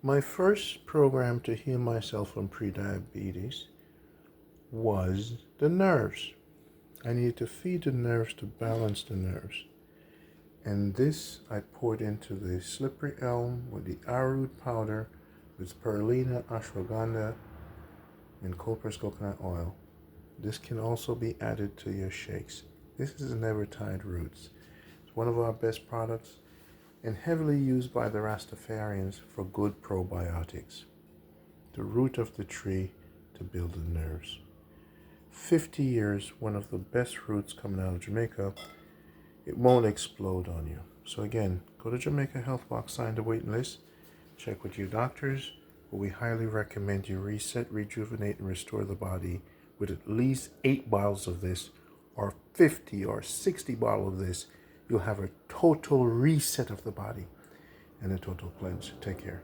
My first program to heal myself from prediabetes was the nerves. I needed to feed the nerves to balance the nerves. And this I poured into the slippery elm with the arrowroot powder with spirulina, ashwagandha, and cold-pressed coconut oil. This can also be added to your shakes. This is never-tied roots. It's one of our best products and heavily used by the Rastafarians for good probiotics. The root of the tree to build the nerves. 50 years, one of the best roots coming out of Jamaica. It won't explode on you. So again, go to Jamaica Health Box, sign the waiting list, check with your doctors, but we highly recommend you reset, rejuvenate, and restore the body with at least 8 bottles of this, or 50 or 60 bottles of this. You'll have a total reset of the body and a total cleanse. Take care.